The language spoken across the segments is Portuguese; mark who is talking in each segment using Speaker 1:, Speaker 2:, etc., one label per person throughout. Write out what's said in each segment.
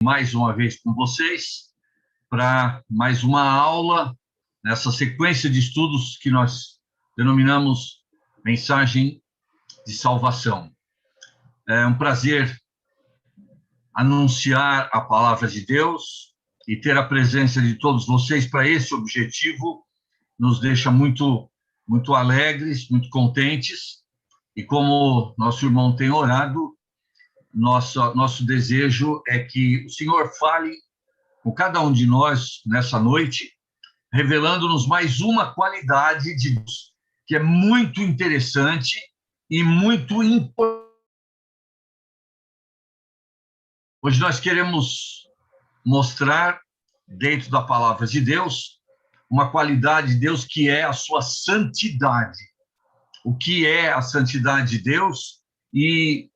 Speaker 1: mais uma vez com vocês para mais uma aula nessa sequência de estudos que nós denominamos Mensagem de Salvação. É um prazer anunciar a palavra de Deus e ter a presença de todos vocês para esse objetivo nos deixa muito alegres, muito contentes, e como nosso irmão tem orado, nosso desejo é que o Senhor fale com cada um de nós nessa noite, revelando-nos mais uma qualidade de Deus, que é muito interessante e muito importante. Hoje nós queremos mostrar, dentro da palavra de Deus, uma qualidade de Deus que é a sua santidade. O que é a santidade de Deus e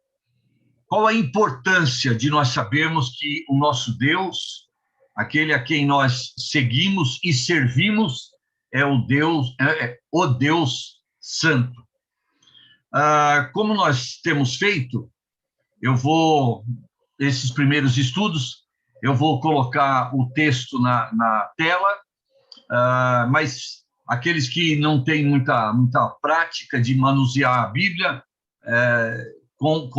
Speaker 1: qual a importância de nós sabermos que o nosso Deus, aquele a quem nós seguimos e servimos, é o Deus Santo. Como nós temos feito, esses primeiros estudos, eu vou colocar o texto na tela, mas aqueles que não têm muita prática de manusear a Bíblia, com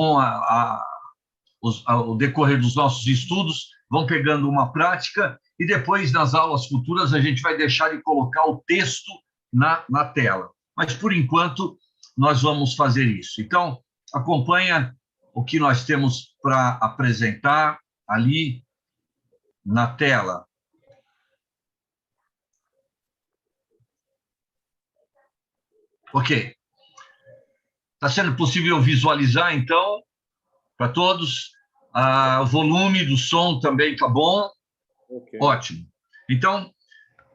Speaker 1: o decorrer dos nossos estudos, vão pegando uma prática e depois, nas aulas futuras, a gente vai deixar de colocar o texto na tela. Mas, por enquanto, nós vamos fazer isso. Então, acompanha o que nós temos para apresentar ali na tela. Ok. Está sendo possível visualizar, então, para todos? O volume do som também está bom? Okay. Ótimo. Então,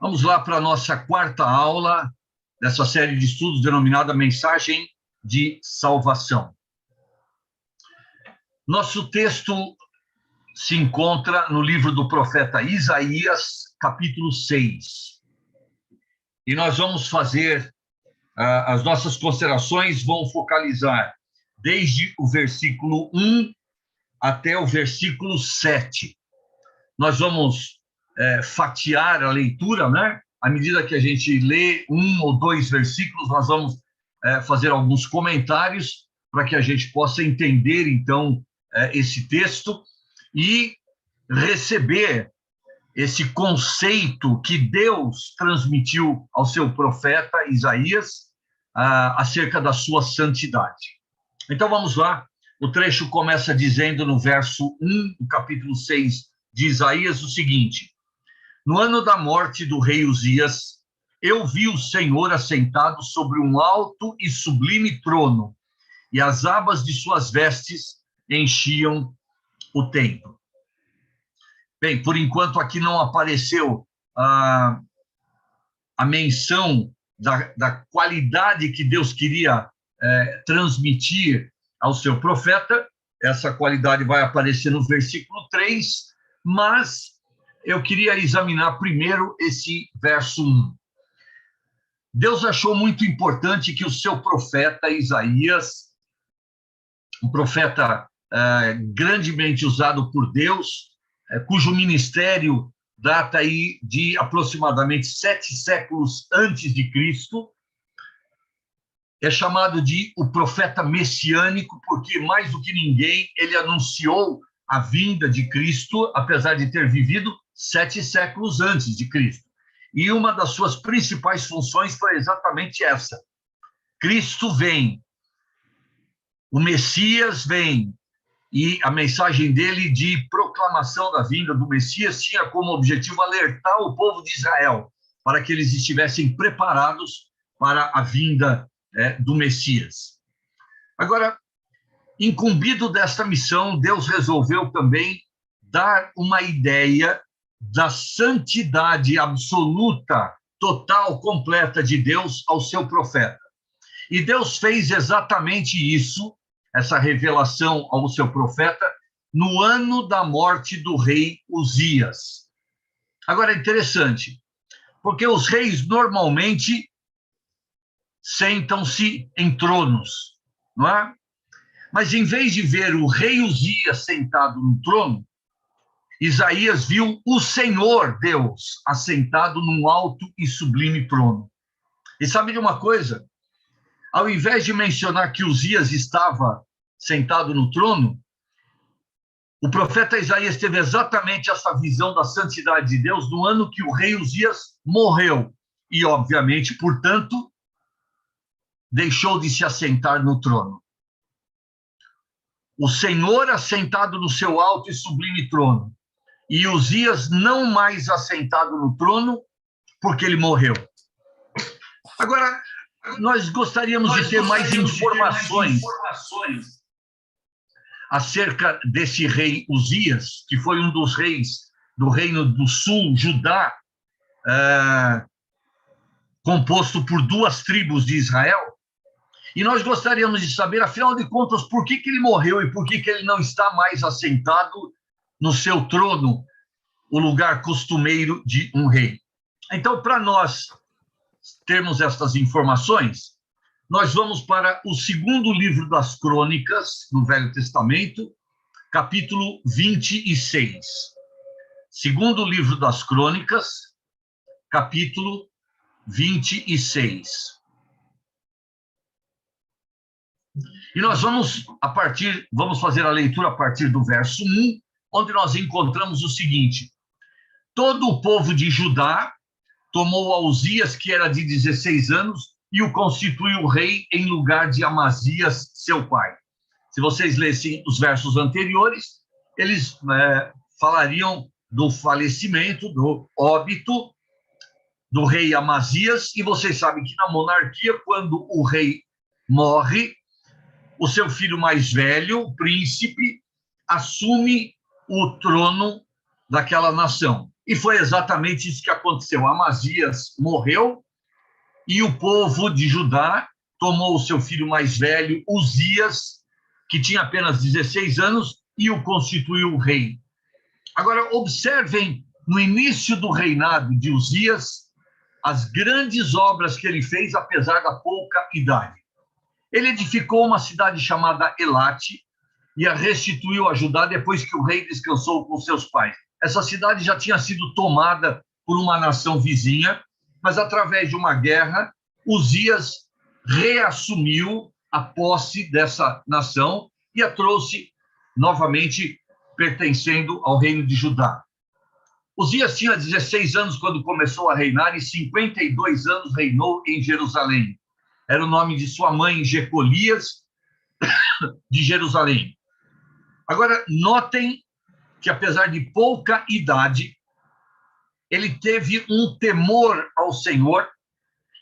Speaker 1: vamos lá para a nossa quarta aula dessa série de estudos denominada Mensagem de Salvação. Nosso texto se encontra no livro do profeta Isaías, capítulo 6. E nós vamos fazer, as nossas considerações vão focalizar desde o versículo 1 até o versículo 7. Nós vamos fatiar a leitura, né? À medida que a gente lê um ou dois versículos, nós vamos fazer alguns comentários para que a gente possa entender, então, esse texto e receber esse conceito que Deus transmitiu ao seu profeta Isaías acerca da sua santidade. Então, vamos lá. O trecho começa dizendo, no verso 1 do capítulo 6 de Isaías, o seguinte: No ano da morte do rei Uzias, eu vi o Senhor assentado sobre um alto e sublime trono, e as abas de suas vestes enchiam o templo. Bem, por enquanto aqui não apareceu a menção da qualidade que Deus queria transmitir ao seu profeta. Essa qualidade vai aparecer no versículo 3, mas eu queria examinar primeiro esse verso 1. Deus achou muito importante que o seu profeta Isaías, um profeta grandemente usado por Deus, cujo ministério data aí de aproximadamente 7 séculos antes de Cristo, é chamado de o profeta messiânico, porque mais do que ninguém ele anunciou a vinda de Cristo, apesar de ter vivido 7 séculos antes de Cristo. E uma das suas principais funções foi exatamente essa. Cristo vem, o Messias vem, e a mensagem dele de proclamação da vinda do Messias tinha como objetivo alertar o povo de Israel para que eles estivessem preparados para a vinda do Messias. Agora, incumbido desta missão, Deus resolveu também dar uma ideia da santidade absoluta, total, completa de Deus ao seu profeta. E Deus fez exatamente isso, essa revelação ao seu profeta, no ano da morte do rei Uzias. Agora, é interessante, porque os reis normalmente sentam-se em tronos, não é? Mas em vez de ver o rei Uzias sentado no trono, Isaías viu o Senhor Deus assentado num alto e sublime trono. E sabe de uma coisa? Ao invés de mencionar que Uzias estava sentado no trono, o profeta Isaías teve exatamente essa visão da santidade de Deus no ano que o rei Uzias morreu. E, obviamente, portanto, deixou de se assentar no trono. O Senhor assentado no seu alto e sublime trono. E Uzias não mais assentado no trono, porque ele morreu. Agora, nós gostaríamos de ter mais informações acerca desse rei Uzias, que foi um dos reis do Reino do Sul, Judá, composto por 2 tribos de Israel. E nós gostaríamos de saber, afinal de contas, por que ele morreu e por que ele não está mais assentado no seu trono, o lugar costumeiro de um rei. Então, para nós termos estas informações, nós vamos para o segundo livro das Crônicas, no Velho Testamento, capítulo 26. Segundo livro das Crônicas, capítulo 26. E nós vamos fazer a leitura a partir do verso 1, onde nós encontramos o seguinte: todo o povo de Judá tomou a Uzias, que era de 16 anos, e o constituiu rei em lugar de Amazias, seu pai. Se vocês lessem os versos anteriores, eles falariam do falecimento, do óbito do rei Amazias, e vocês sabem que na monarquia, quando o rei morre, o seu filho mais velho, o príncipe, assume o trono daquela nação. E foi exatamente isso que aconteceu. Amazias morreu e o povo de Judá tomou o seu filho mais velho, Uzias, que tinha apenas 16 anos, e o constituiu rei. Agora, observem, no início do reinado de Uzias, as grandes obras que ele fez, apesar da pouca idade. Ele edificou uma cidade chamada Elate e a restituiu a Judá depois que o rei descansou com seus pais. Essa cidade já tinha sido tomada por uma nação vizinha, mas através de uma guerra, Uzias reassumiu a posse dessa nação e a trouxe novamente pertencendo ao reino de Judá. Uzias tinha 16 anos quando começou a reinar e 52 anos reinou em Jerusalém. Era o nome de sua mãe, Jecolias, de Jerusalém. Agora, notem que, apesar de pouca idade, ele teve um temor ao Senhor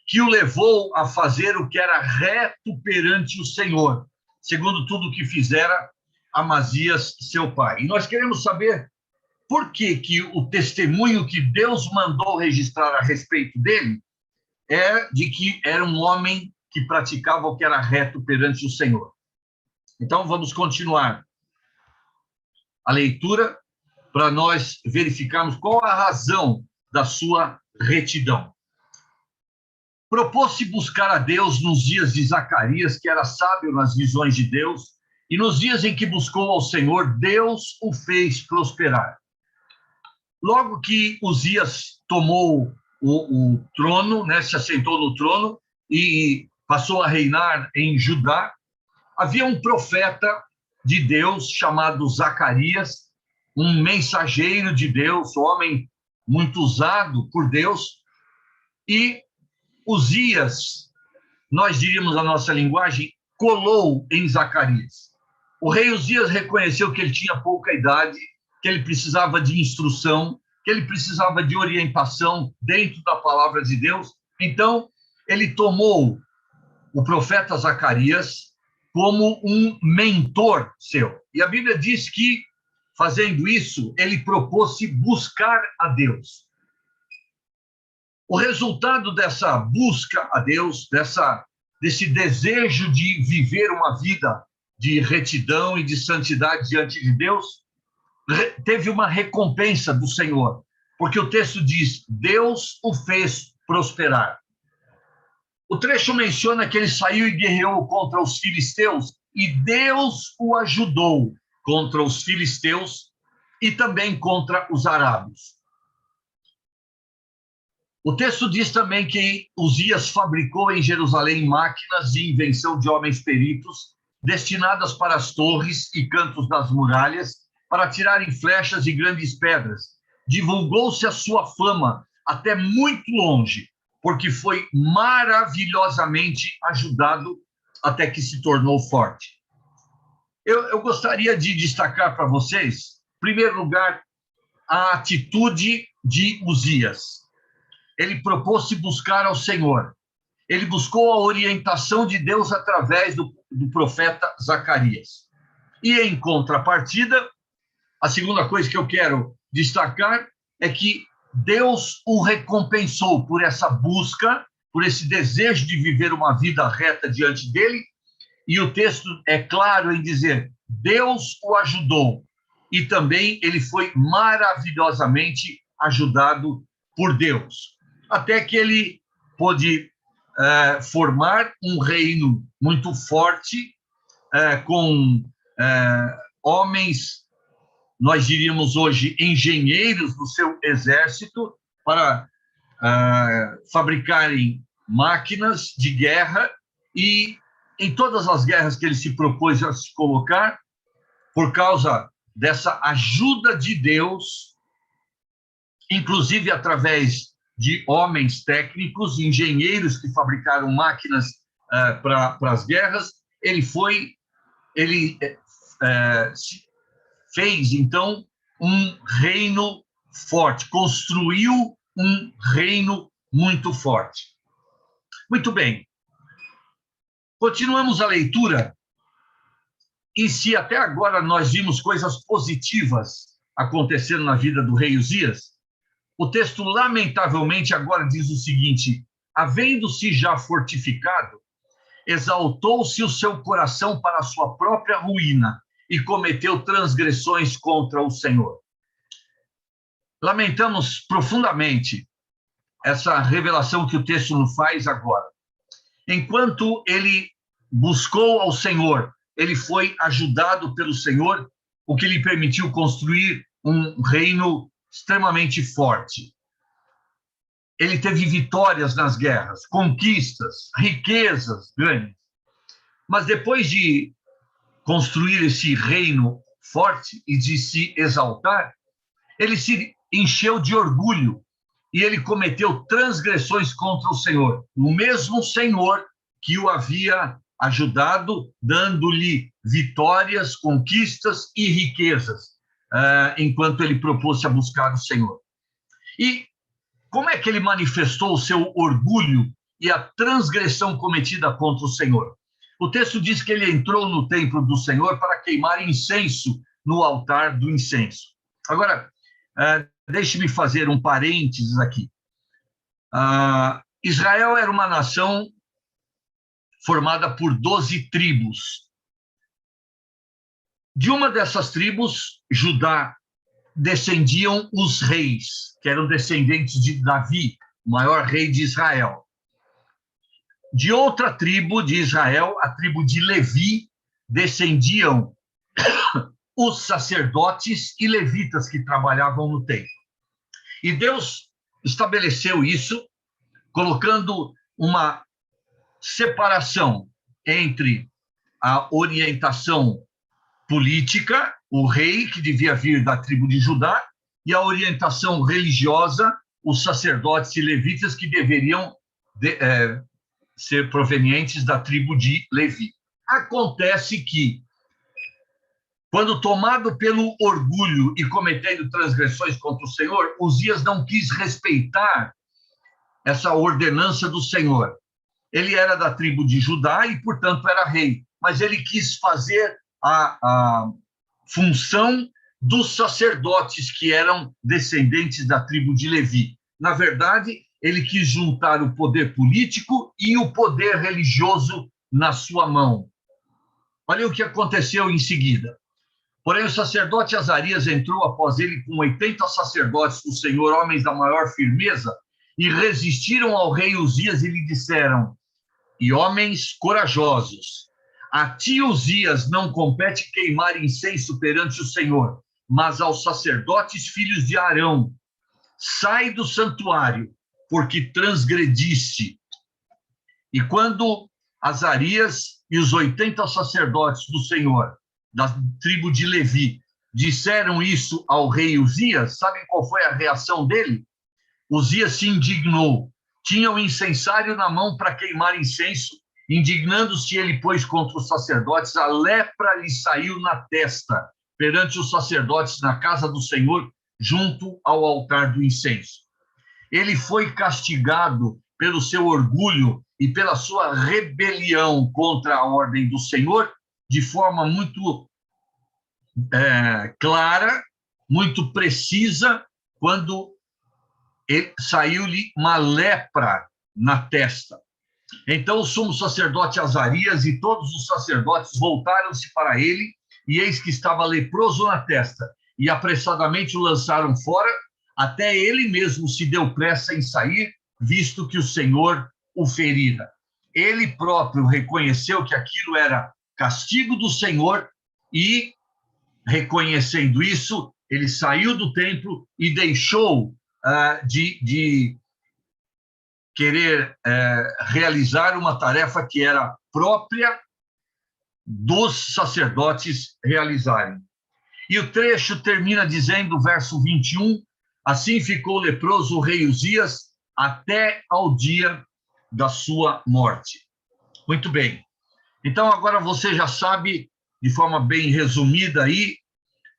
Speaker 1: que o levou a fazer o que era reto perante o Senhor, segundo tudo o que fizera Amazias, seu pai. E nós queremos saber por que o testemunho que Deus mandou registrar a respeito dele é de que era um homem que praticava o que era reto perante o Senhor. Então, vamos continuar a leitura para nós verificarmos qual a razão da sua retidão. Propôs-se buscar a Deus nos dias de Zacarias, que era sábio nas visões de Deus, e nos dias em que buscou ao Senhor, Deus o fez prosperar. Logo que Uzias tomou o trono, se assentou no trono e passou a reinar em Judá, havia um profeta de Deus chamado Zacarias, um mensageiro de Deus, um homem muito usado por Deus, e Uzias, nós diríamos na nossa linguagem, colou em Zacarias. O rei Uzias reconheceu que ele tinha pouca idade, que ele precisava de instrução, que ele precisava de orientação dentro da palavra de Deus. Então, ele tomou o profeta Zacarias como um mentor seu. E a Bíblia diz que, fazendo isso, ele propôs-se buscar a Deus. O resultado dessa busca a Deus, desse desejo de viver uma vida de retidão e de santidade diante de Deus, teve uma recompensa do Senhor, porque o texto diz: Deus o fez prosperar. O trecho menciona que ele saiu e guerreou contra os filisteus, e Deus o ajudou contra os filisteus, e também contra os arábios. O texto diz também que Uzias fabricou em Jerusalém máquinas de invenção de homens peritos, destinadas para as torres e cantos das muralhas, para tirarem flechas e grandes pedras. Divulgou-se a sua fama até muito longe, porque foi maravilhosamente ajudado até que se tornou forte. Eu gostaria de destacar para vocês, em primeiro lugar, a atitude de Uzias. Ele propôs-se buscar ao Senhor. Ele buscou a orientação de Deus através do profeta Zacarias. E, em contrapartida, a segunda coisa que eu quero destacar é que Deus o recompensou por essa busca, por esse desejo de viver uma vida reta diante dele, e o texto é claro em dizer, Deus o ajudou, e também ele foi maravilhosamente ajudado por Deus, até que ele pôde formar um reino muito forte, com homens, nós diríamos hoje, engenheiros do seu exército, para fabricarem máquinas de guerra, e em todas as guerras que ele se propôs a se colocar, por causa dessa ajuda de Deus, inclusive através de homens técnicos, engenheiros que fabricaram máquinas para as guerras, ele fez, então, um reino forte, construiu um reino muito forte. Muito bem. Continuamos a leitura, e se até agora nós vimos coisas positivas acontecendo na vida do rei Uzias, o texto, lamentavelmente, agora diz o seguinte, havendo-se já fortificado, exaltou-se o seu coração para a sua própria ruína e cometeu transgressões contra o Senhor. Lamentamos profundamente essa revelação que o texto nos faz agora. Enquanto ele buscou ao Senhor, ele foi ajudado pelo Senhor, o que lhe permitiu construir um reino extremamente forte. Ele teve vitórias nas guerras, conquistas, riquezas grandes. Mas depois de construir esse reino forte e de se exaltar, ele se encheu de orgulho e ele cometeu transgressões contra o Senhor. O mesmo Senhor que o havia ajudado, dando-lhe vitórias, conquistas e riquezas, enquanto ele propôs-se a buscar o Senhor. E como é que ele manifestou o seu orgulho e a transgressão cometida contra o Senhor? O texto diz que ele entrou no templo do Senhor para queimar incenso no altar do incenso. Agora, deixe-me fazer um parênteses aqui. Israel era uma nação formada por 12 tribos. De uma dessas tribos, Judá, descendiam os reis, que eram descendentes de Davi, o maior rei de Israel. De outra tribo de Israel, a tribo de Levi, descendiam os sacerdotes e levitas que trabalhavam no templo. E Deus estabeleceu isso, colocando uma separação entre a orientação política, o rei, que devia vir da tribo de Judá, e a orientação religiosa, os sacerdotes e levitas, que deveriam ser provenientes da tribo de Levi. Acontece que, quando tomado pelo orgulho e cometendo transgressões contra o Senhor, Uzias não quis respeitar essa ordenança do Senhor. Ele era da tribo de Judá e, portanto, era rei, mas ele quis fazer a função dos sacerdotes que eram descendentes da tribo de Levi. Na verdade, ele quis juntar o poder político e o poder religioso na sua mão. Olha o que aconteceu em seguida. Porém, o sacerdote Azarias entrou após ele com 80 sacerdotes do Senhor, homens da maior firmeza, e resistiram ao rei Uzias e lhe disseram: e homens corajosos, a ti, Uzias, não compete queimar incenso perante o Senhor, mas aos sacerdotes filhos de Arão: sai do santuário, porque transgrediste. E quando Azarias e os 80 sacerdotes do Senhor, da tribo de Levi, disseram isso ao rei Uzias, sabem qual foi a reação dele? Uzias se indignou, tinha o incensário na mão para queimar incenso, indignando-se ele, pois, contra os sacerdotes, a lepra lhe saiu na testa, perante os sacerdotes na casa do Senhor, junto ao altar do incenso. Ele foi castigado pelo seu orgulho e pela sua rebelião contra a ordem do Senhor, de forma muito clara, muito precisa, quando saiu-lhe uma lepra na testa. Então o sumo sacerdote Azarias e todos os sacerdotes voltaram-se para ele, e eis que estava leproso na testa, e apressadamente o lançaram fora, até ele mesmo se deu pressa em sair, visto que o Senhor o ferira. Ele próprio reconheceu que aquilo era castigo do Senhor, e, reconhecendo isso, ele saiu do templo e deixou de querer realizar uma tarefa que era própria dos sacerdotes realizarem. E o trecho termina dizendo, verso 21, assim ficou leproso o rei Uzias até ao dia da sua morte. Muito bem. Então agora você já sabe, de forma bem resumida aí,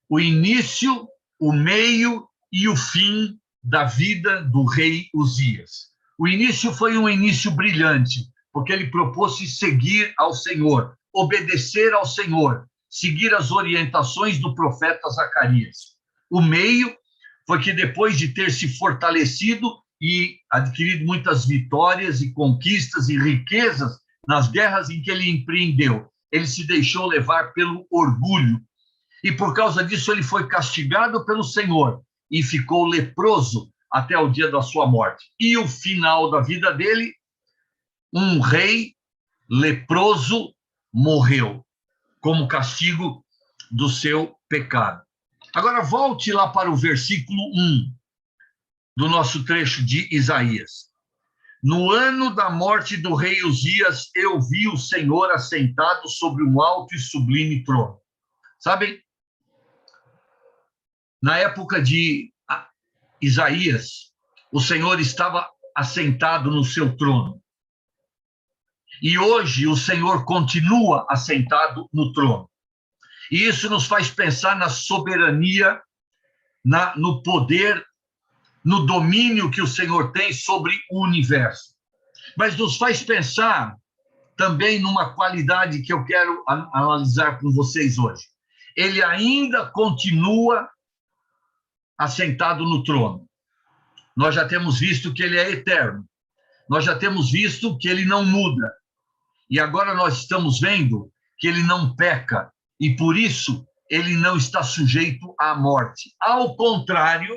Speaker 1: o início, o meio e o fim da vida do rei Uzias. O início foi um início brilhante, porque ele propôs-se seguir ao Senhor, obedecer ao Senhor, seguir as orientações do profeta Zacarias. O meio foi que, depois de ter se fortalecido e adquirido muitas vitórias e conquistas e riquezas nas guerras em que ele empreendeu, ele se deixou levar pelo orgulho. E por causa disso ele foi castigado pelo Senhor e ficou leproso até o dia da sua morte. E o final da vida dele, um rei leproso morreu, como castigo do seu pecado. Agora volte lá para o versículo 1 do nosso trecho de Isaías. No ano da morte do rei Uzias, eu vi o Senhor assentado sobre um alto e sublime trono. Sabem, na época de Isaías, o Senhor estava assentado no seu trono. E hoje o Senhor continua assentado no trono. E isso nos faz pensar na soberania, no poder, no domínio que o Senhor tem sobre o universo. Mas nos faz pensar também numa qualidade que eu quero analisar com vocês hoje. Ele ainda continua assentado no trono. Nós já temos visto que ele é eterno. Nós já temos visto que ele não muda. E agora nós estamos vendo que ele não peca. E por isso ele não está sujeito à morte. Ao contrário,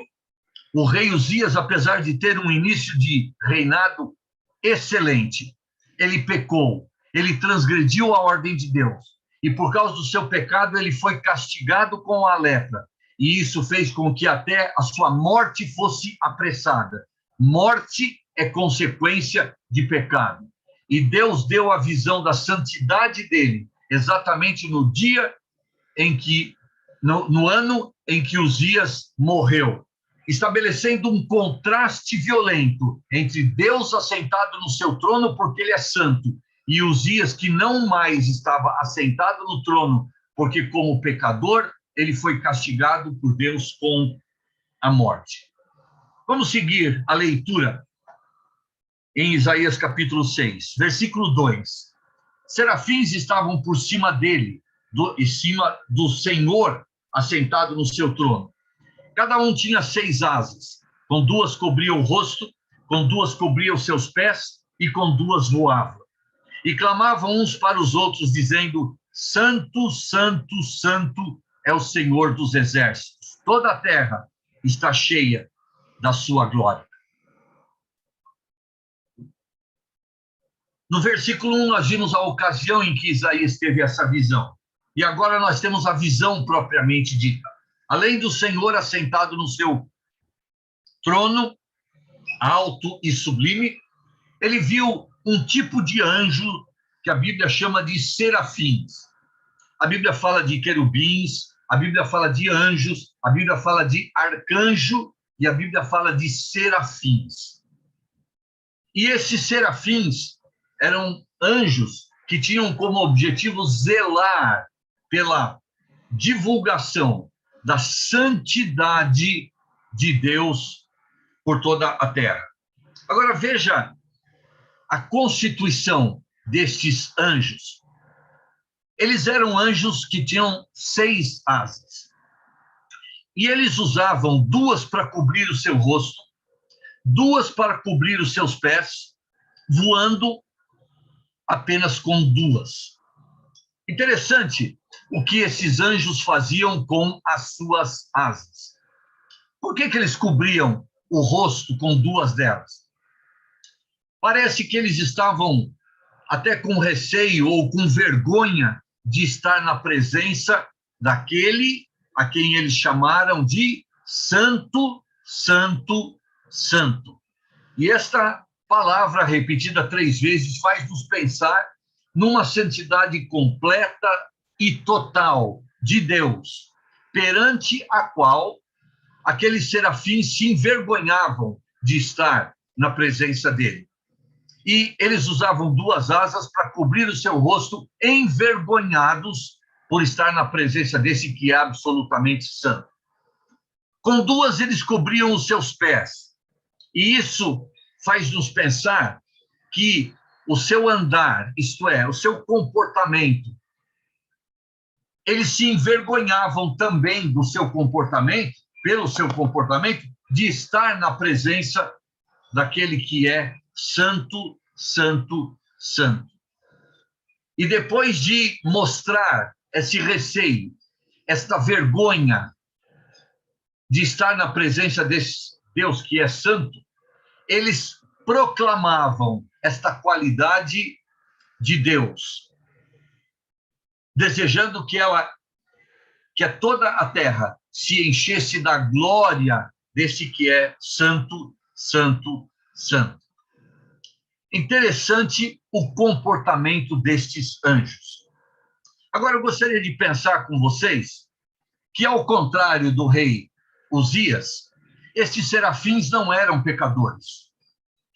Speaker 1: o rei Uzias, apesar de ter um início de reinado excelente, ele pecou, ele transgrediu a ordem de Deus. E por causa do seu pecado, ele foi castigado com a lepra. E isso fez com que até a sua morte fosse apressada. Morte é consequência de pecado. E Deus deu a visão da santidade dele, exatamente no dia em que, no ano em que Uzias morreu, estabelecendo um contraste violento entre Deus assentado no seu trono, porque ele é santo, e Uzias, que não mais estava assentado no trono, porque como pecador, ele foi castigado por Deus com a morte. Vamos seguir a leitura em Isaías capítulo 6, versículo 2. Serafins estavam por cima dele, em cima do Senhor assentado no seu trono. Cada um tinha 6 asas, com 2 cobria o rosto, com 2 cobria os seus pés, e com 2 voava. E clamavam uns para os outros, dizendo: Santo, Santo, Santo é o Senhor dos exércitos. Toda a terra está cheia da sua glória. No versículo 1, nós vimos a ocasião em que Isaías teve essa visão. E agora nós temos a visão propriamente dita. Além do Senhor assentado no seu trono, alto e sublime, ele viu um tipo de anjo que a Bíblia chama de serafins. A Bíblia fala de querubins, a Bíblia fala de anjos, a Bíblia fala de arcanjo e a Bíblia fala de serafins. E esses serafins eram anjos que tinham como objetivo zelar pela divulgação da santidade de Deus por toda a terra. Agora veja a constituição destes anjos. Eles eram anjos que tinham 6 asas. E eles usavam 2 para cobrir o seu rosto, 2 para cobrir os seus pés, voando apenas com 2. Interessante o que esses anjos faziam com as suas asas. Por que eles cobriam o rosto com 2 delas? Parece que eles estavam até com receio ou com vergonha de estar na presença daquele a quem eles chamaram de Santo, Santo, Santo. E esta palavra repetida 3 vezes faz-nos pensar numa santidade completa e total de Deus, perante a qual aqueles serafins se envergonhavam de estar na presença dele. E eles usavam 2 asas para cobrir o seu rosto, envergonhados por estar na presença desse que é absolutamente santo. Com 2 eles cobriam os seus pés. E isso faz-nos pensar que o seu andar, isto é, o seu comportamento, eles se envergonhavam também do seu comportamento, pelo seu comportamento, de estar na presença daquele que é santo, santo, santo. E depois de mostrar esse receio, esta vergonha de estar na presença desse Deus que é santo, eles proclamavam esta qualidade de Deus, desejando que toda a terra se enchesse da glória desse que é santo, santo, santo. Interessante o comportamento destes anjos. Agora, eu gostaria de pensar com vocês que, ao contrário do rei Uzias, estes serafins não eram pecadores.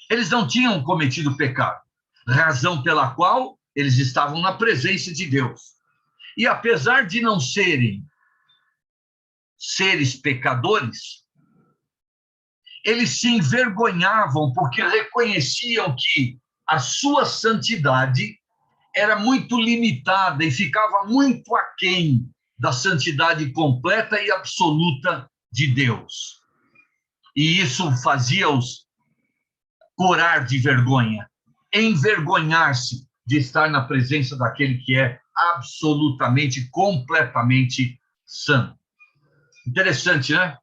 Speaker 1: Eles não tinham cometido pecado, razão pela qual eles estavam na presença de Deus. E apesar de não serem seres pecadores, eles se envergonhavam porque reconheciam que a sua santidade era muito limitada e ficava muito aquém da santidade completa e absoluta de Deus. E isso fazia-os corar de vergonha, envergonhar-se de estar na presença daquele que é absolutamente, completamente santo. Interessante, né?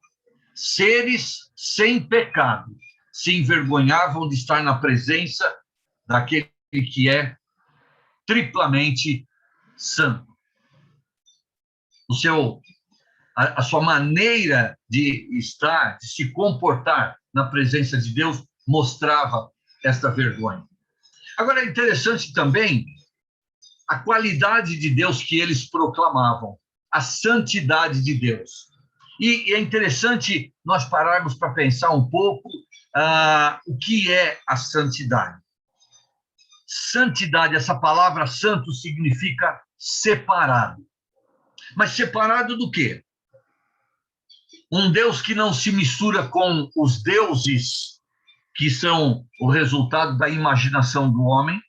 Speaker 1: Seres sem pecado se envergonhavam de estar na presença daquele que é triplamente santo. A sua maneira de estar, de se comportar na presença de Deus mostrava esta vergonha. Agora, é interessante também a qualidade de Deus que eles proclamavam, a santidade de Deus. E é interessante nós pararmos para pensar um pouco o que é a santidade. Santidade, essa palavra santo significa separado. Mas separado do quê? Um Deus que não se mistura com os deuses que são o resultado da imaginação do homem.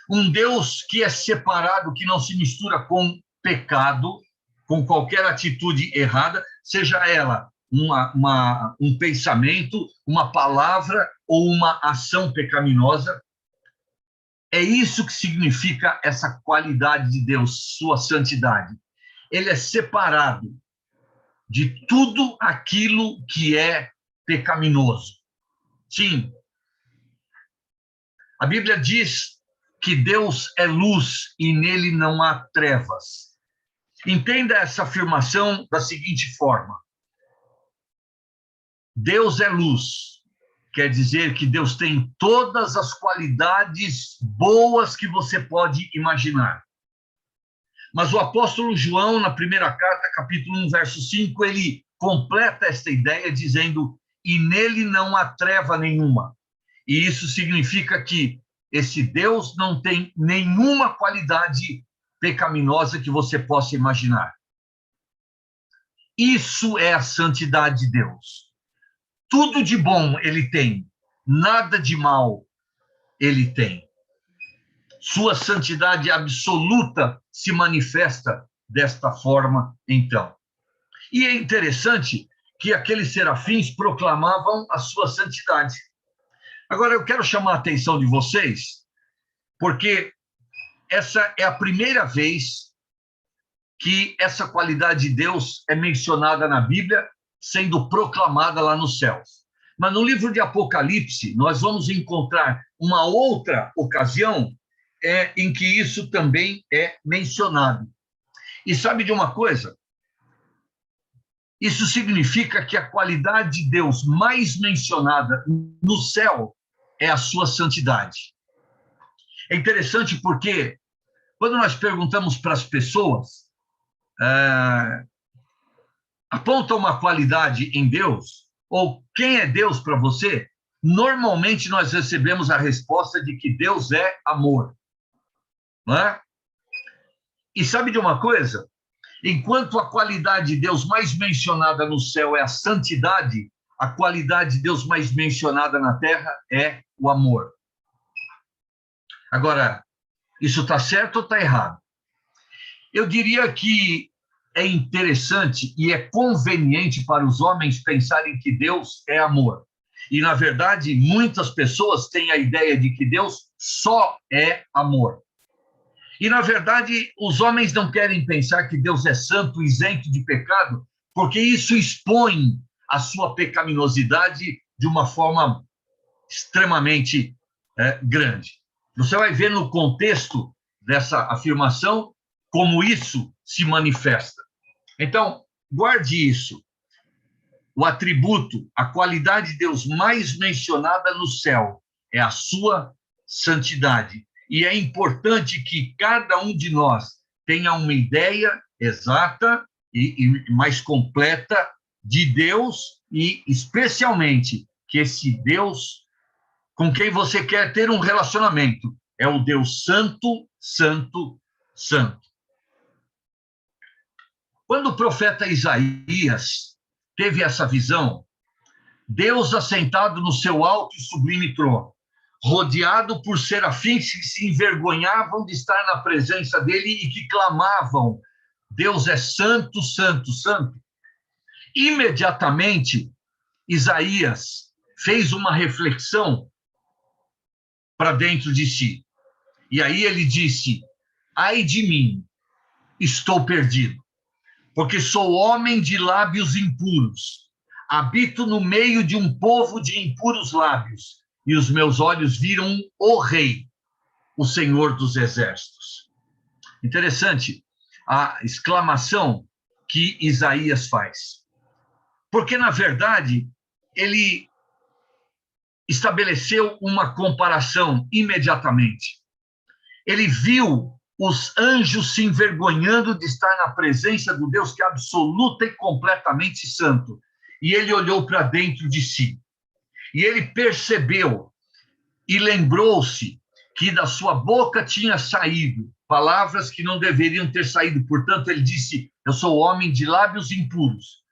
Speaker 1: Um Deus que é separado, que não se mistura com pecado, com qualquer atitude errada, seja ela um pensamento, uma palavra ou uma ação pecaminosa. É isso que significa essa qualidade de Deus, sua santidade. Ele é separado de tudo aquilo que é pecaminoso. Sim, a Bíblia diz que Deus é luz e nele não há trevas. Entenda essa afirmação da seguinte forma: Deus é luz. Quer dizer que Deus tem todas as qualidades boas que você pode imaginar. Mas o apóstolo João, na primeira carta, capítulo 1, verso 5, ele completa esta ideia dizendo: e nele não há treva nenhuma. E isso significa que esse Deus não tem nenhuma qualidade pecaminosa que você possa imaginar. Isso é a santidade de Deus. Tudo de bom ele tem, nada de mal ele tem. Sua santidade absoluta se manifesta desta forma, então. E é interessante que aqueles serafins proclamavam a sua santidade. Agora, eu quero chamar a atenção de vocês, porque essa é a primeira vez que essa qualidade de Deus é mencionada na Bíblia, sendo proclamada lá nos céus. Mas no livro de Apocalipse, nós vamos encontrar uma outra ocasião em que isso também é mencionado. E sabe de uma coisa? Isso significa que a qualidade de Deus mais mencionada no céu é a sua santidade. É interessante porque, quando nós perguntamos para as pessoas, aponta uma qualidade em Deus, ou quem é Deus para você, normalmente nós recebemos a resposta de que Deus é amor. Não é? E sabe de uma coisa? Enquanto a qualidade de Deus mais mencionada no céu é a santidade, a qualidade de Deus mais mencionada na terra é o amor. Agora, isso está certo ou está errado? Eu diria que é interessante e é conveniente para os homens pensarem que Deus é amor. E, na verdade, muitas pessoas têm a ideia de que Deus só é amor. E, na verdade, os homens não querem pensar que Deus é santo, isento de pecado, porque isso expõe a sua pecaminosidade de uma forma extremamente grande. Você vai ver no contexto dessa afirmação como isso se manifesta. Então, guarde isso. O atributo, a qualidade de Deus mais mencionada no céu é a sua santidade. E é importante que cada um de nós tenha uma ideia exata e mais completa de Deus e, especialmente, que esse Deus com quem você quer ter um relacionamento é o Deus santo, santo, santo. Quando o profeta Isaías teve essa visão, Deus assentado no seu alto e sublime trono, rodeado por serafins que se envergonhavam de estar na presença dele e que clamavam: Deus é santo, santo, santo. Imediatamente, Isaías fez uma reflexão para dentro de si. E aí ele disse: ai de mim, estou perdido, porque sou homem de lábios impuros, habito no meio de um povo de impuros lábios, e os meus olhos viram o Rei, o Senhor dos Exércitos. Interessante a exclamação que Isaías faz, porque, na verdade, ele estabeleceu uma comparação imediatamente. Ele viu os anjos se envergonhando de estar na presença do Deus que é absoluta e completamente santo. E ele olhou para dentro de si. E ele percebeu e lembrou-se que da sua boca tinha saído palavras que não deveriam ter saído. Portanto, ele disse: eu sou homem de lábios impuros.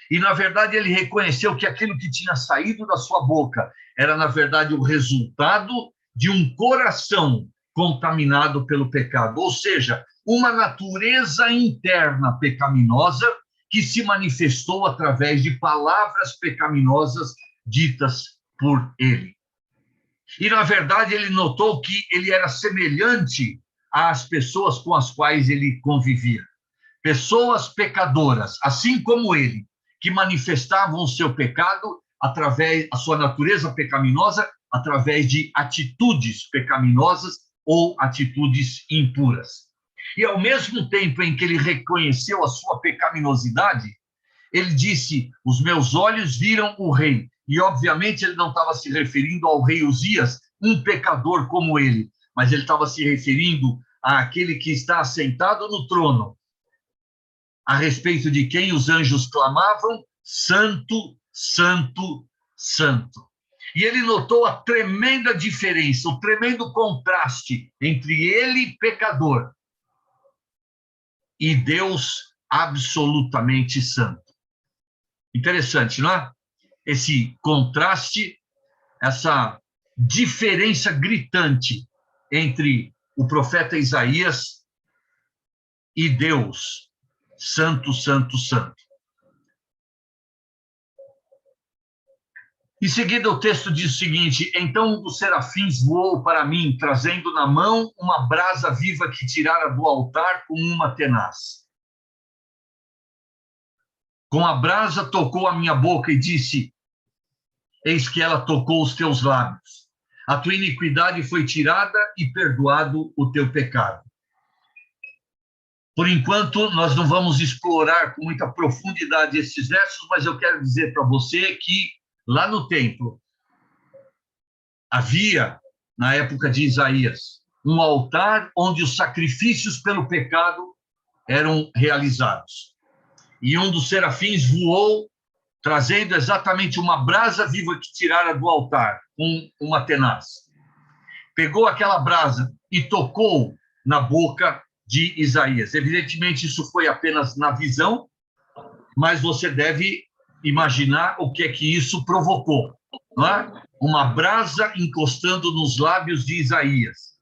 Speaker 1: E, na verdade, ele reconheceu que aquilo que tinha saído da sua boca era, na verdade, o resultado de um coração contaminado pelo pecado, ou seja, uma natureza interna pecaminosa que se manifestou através de palavras pecaminosas ditas por ele. E, na verdade, ele notou que ele era semelhante às pessoas com as quais ele convivia. Pessoas pecadoras, assim como ele, que manifestavam o seu pecado através, a sua natureza pecaminosa, através de atitudes pecaminosas ou atitudes impuras. E, ao mesmo tempo em que ele reconheceu a sua pecaminosidade, ele disse, os meus olhos viram o rei. E, obviamente, ele não estava se referindo ao rei Uzias, um pecador como ele, mas ele estava se referindo àquele que está assentado no trono, a respeito de quem os anjos clamavam, santo, santo, santo. E ele notou a tremenda diferença, o tremendo contraste entre ele, pecador, e Deus absolutamente santo. Interessante, não é? Esse contraste, essa diferença gritante entre o profeta Isaías e Deus, santo, santo, santo. Em seguida, o texto diz o seguinte: então um dos serafins voou para mim, trazendo na mão uma brasa viva que tirara do altar com uma tenaz. Com a brasa tocou a minha boca e disse: eis que ela tocou os teus lábios. A tua iniquidade foi tirada e perdoado o teu pecado. Por enquanto, nós não vamos explorar com muita profundidade esses versos, mas eu quero dizer para você que lá no templo havia, na época de Isaías, um altar onde os sacrifícios pelo pecado eram realizados. E um dos serafins voou, trazendo exatamente uma brasa viva que tirara do altar, com uma tenaz. Pegou aquela brasa e tocou na boca de Isaías. Evidentemente, isso foi apenas na visão, mas você deve imaginar o que é que isso provocou, não é? Uma brasa encostando nos lábios de Isaías.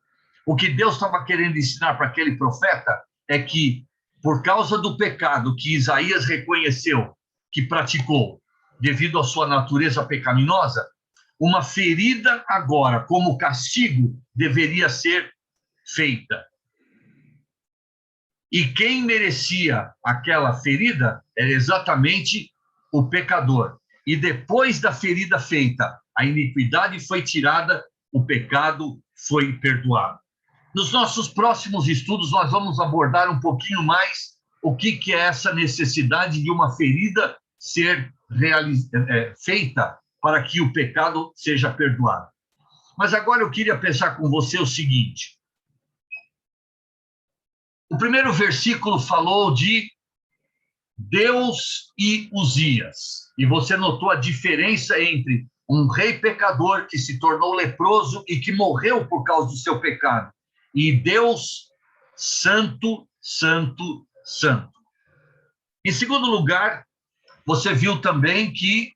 Speaker 1: O que Deus estava querendo ensinar para aquele profeta é que, por causa do pecado que Isaías reconheceu, que praticou, devido à sua natureza pecaminosa, uma ferida agora, como castigo, deveria ser feita. E quem merecia aquela ferida era exatamente o pecador. E depois da ferida feita, a iniquidade foi tirada, o pecado foi perdoado. Nos nossos próximos estudos, nós vamos abordar um pouquinho mais o que é essa necessidade de uma ferida ser feita para que o pecado seja perdoado. Mas agora eu queria pensar com você o seguinte: o primeiro versículo falou de Deus e Uzias, e você notou a diferença entre um rei pecador que se tornou leproso e que morreu por causa do seu pecado, e Deus santo, santo, santo. Em segundo lugar, você viu também que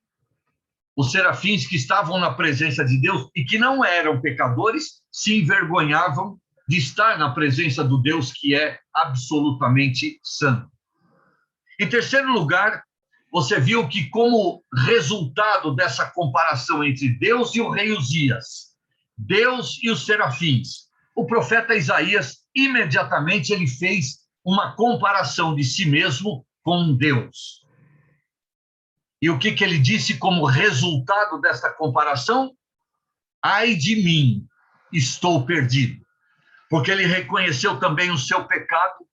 Speaker 1: os serafins que estavam na presença de Deus e que não eram pecadores se envergonhavam de estar na presença do Deus que é absolutamente santo. Em terceiro lugar, você viu que, como resultado dessa comparação entre Deus e o rei Uzias, Deus e os serafins, o profeta Isaías, imediatamente ele fez uma comparação de si mesmo com Deus. E o que ele disse como resultado dessa comparação? Ai de mim, estou perdido. Porque ele reconheceu também o seu pecado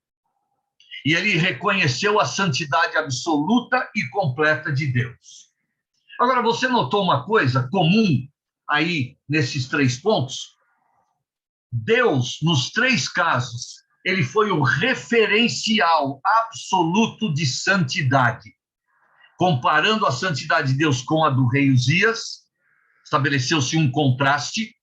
Speaker 1: e ele reconheceu a santidade absoluta e completa de Deus. Agora, você notou uma coisa comum aí nesses três pontos? Deus, nos três casos, ele foi o referencial absoluto de santidade. Comparando a santidade de Deus com a do rei Uzias, estabeleceu-se um contraste.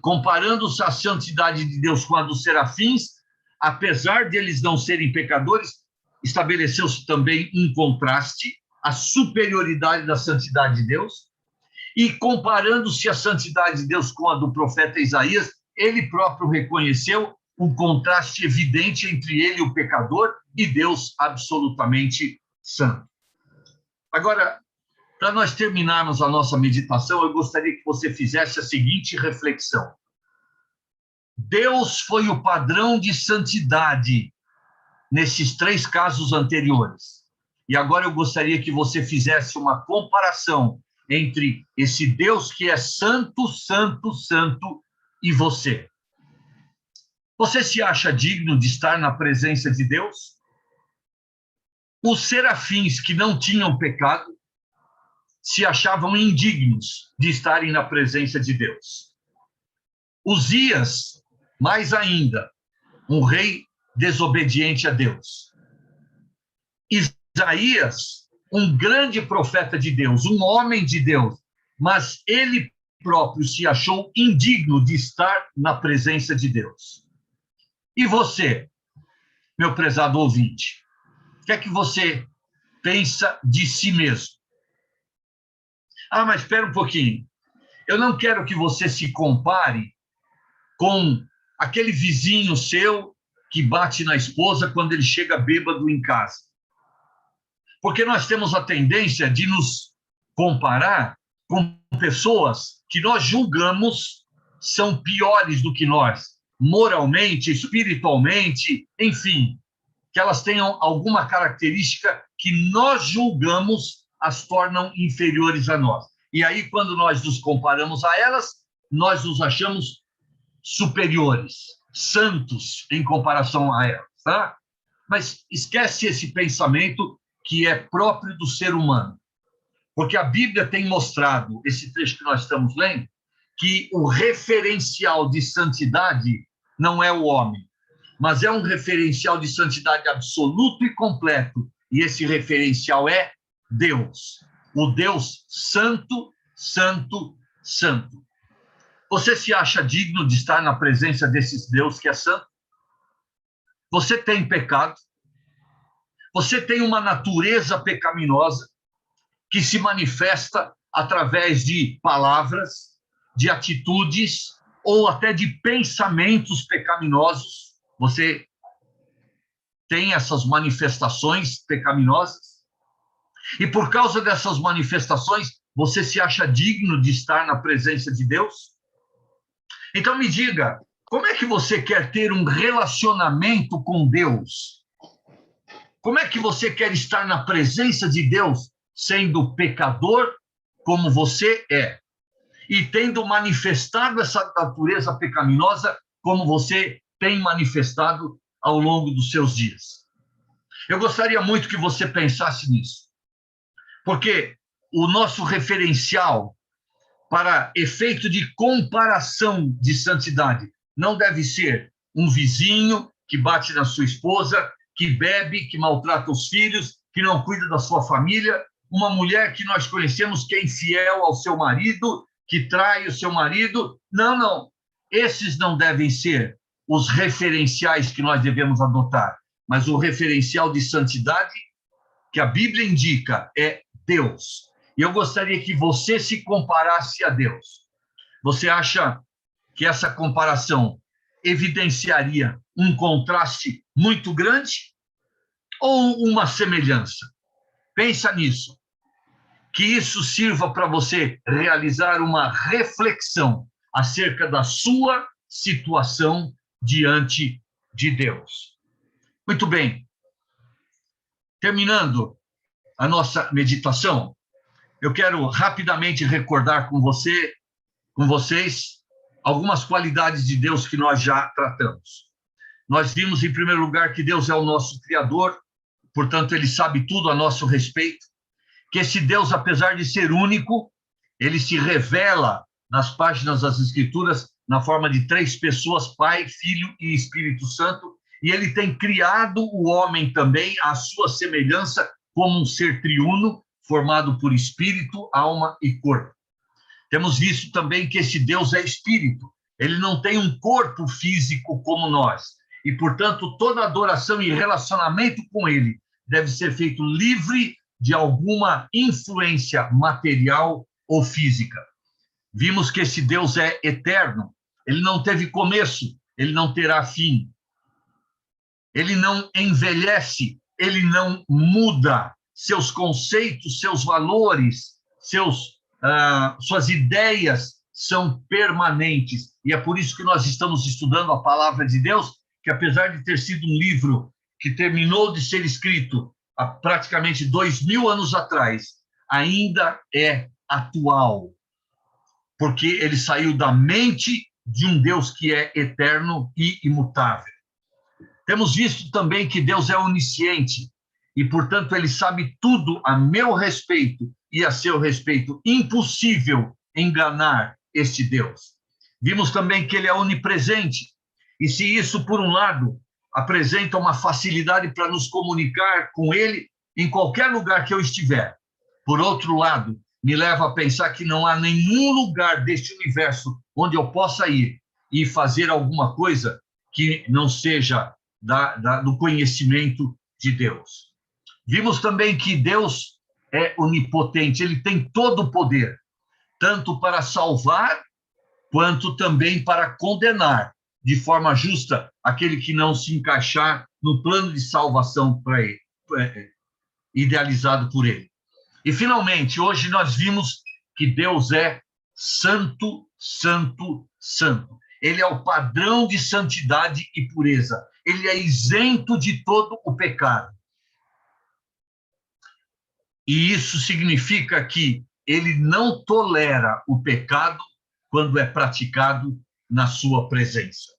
Speaker 1: Comparando-se a santidade de Deus com a dos serafins, apesar de eles não serem pecadores, estabeleceu-se também um contraste, a superioridade da santidade de Deus. E comparando-se a santidade de Deus com a do profeta Isaías, ele próprio reconheceu um contraste evidente entre ele, o pecador, e Deus absolutamente santo. Agora, para nós terminarmos a nossa meditação, eu gostaria que você fizesse a seguinte reflexão. Deus foi o padrão de santidade nesses três casos anteriores. E agora eu gostaria que você fizesse uma comparação entre esse Deus que é santo, santo, santo e você. Você se acha digno de estar na presença de Deus? Os serafins que não tinham pecado se achavam indignos de estarem na presença de Deus. Uzias, mais ainda, um rei desobediente a Deus. Isaías, um grande profeta de Deus, um homem de Deus, mas ele próprio se achou indigno de estar na presença de Deus. E você, meu prezado ouvinte, o que é que você pensa de si mesmo? Ah, mas espera um pouquinho. Eu não quero que você se compare com aquele vizinho seu que bate na esposa quando ele chega bêbado em casa. Porque nós temos a tendência de nos comparar com pessoas que nós julgamos são piores do que nós, moralmente, espiritualmente, enfim, que elas tenham alguma característica que nós julgamos as tornam inferiores a nós. E aí, quando nós nos comparamos a elas, nós nos achamos superiores, santos em comparação a elas, tá? Mas esquece esse pensamento que é próprio do ser humano. Porque a Bíblia tem mostrado, esse trecho que nós estamos lendo, que o referencial de santidade não é o homem, mas é um referencial de santidade absoluto e completo. E esse referencial é Deus. O Deus santo, santo, santo. Você se acha digno de estar na presença desse Deus que é santo? Você tem pecado? Você tem uma natureza pecaminosa que se manifesta através de palavras, de atitudes ou até de pensamentos pecaminosos. Você tem essas manifestações pecaminosas? E por causa dessas manifestações, você se acha digno de estar na presença de Deus? Então me diga, como é que você quer ter um relacionamento com Deus? Como é que você quer estar na presença de Deus sendo pecador como você é? E tendo manifestado essa natureza pecaminosa como você tem manifestado ao longo dos seus dias. Eu gostaria muito que você pensasse nisso. Porque o nosso referencial para efeito de comparação de santidade não deve ser um vizinho que bate na sua esposa, que bebe, que maltrata os filhos, que não cuida da sua família, uma mulher que nós conhecemos que é infiel ao seu marido, que trai o seu marido. Não, não. Esses não devem ser os referenciais que nós devemos adotar, mas o referencial de santidade que a Bíblia indica é Deus. E eu gostaria que você se comparasse a Deus. Você acha que essa comparação evidenciaria um contraste muito grande ou uma semelhança? Pensa nisso. Que isso sirva para você realizar uma reflexão acerca da sua situação diante de Deus. Muito bem. Terminando a nossa meditação, eu quero rapidamente recordar com vocês, algumas qualidades de Deus que nós já tratamos. Nós vimos, em primeiro lugar, que Deus é o nosso Criador, portanto, Ele sabe tudo a nosso respeito, que esse Deus, apesar de ser único, Ele se revela nas páginas das Escrituras na forma de 3 pessoas, Pai, Filho e Espírito Santo, e Ele tem criado o homem também à sua semelhança como um ser triuno, formado por espírito, alma e corpo. Temos visto também que esse Deus é espírito. Ele não tem um corpo físico como nós. E, portanto, toda adoração e relacionamento com ele deve ser feito livre de alguma influência material ou física. Vimos que esse Deus é eterno. Ele não teve começo, ele não terá fim. Ele não envelhece, ele não muda. Seus conceitos, seus valores, suas ideias são permanentes. E é por isso que nós estamos estudando a palavra de Deus, que apesar de ter sido um livro que terminou de ser escrito há praticamente 2000 anos atrás, ainda é atual. Porque ele saiu da mente de um Deus que é eterno e imutável. Temos visto também que Deus é onisciente. e, portanto, ele sabe tudo a meu respeito e a seu respeito. Impossível enganar este Deus. Vimos também que ele é onipresente, e se isso, por um lado, apresenta uma facilidade para nos comunicar com ele em qualquer lugar que eu estiver, por outro lado, me leva a pensar que não há nenhum lugar deste universo onde eu possa ir e fazer alguma coisa que não seja do conhecimento de Deus. Vimos também que Deus é onipotente, ele tem todo o poder, tanto para salvar, quanto também para condenar de forma justa aquele que não se encaixar no plano de salvação para ele, idealizado por ele. E, finalmente, hoje nós vimos que Deus é santo, santo, santo. Ele é o padrão de santidade e pureza. Ele é isento de todo o pecado. E isso significa que ele não tolera o pecado quando é praticado na sua presença.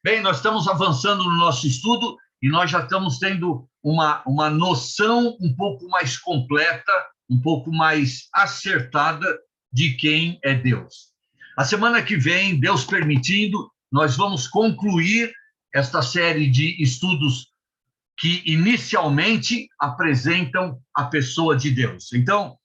Speaker 1: Bem, nós estamos avançando no nosso estudo e nós já estamos tendo uma noção um pouco mais completa, um pouco mais acertada de quem é Deus. A semana que vem, Deus permitindo, nós vamos concluir esta série de estudos que inicialmente apresentam a pessoa de Deus. Então,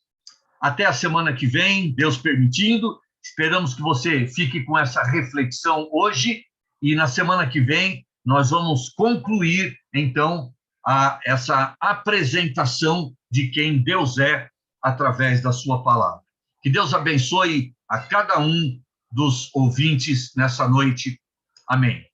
Speaker 1: até a semana que vem, Deus permitindo, esperamos que você fique com essa reflexão hoje e na semana que vem nós vamos concluir, então, essa apresentação de quem Deus é através da sua palavra. Que Deus abençoe a cada um dos ouvintes nessa noite. Amém.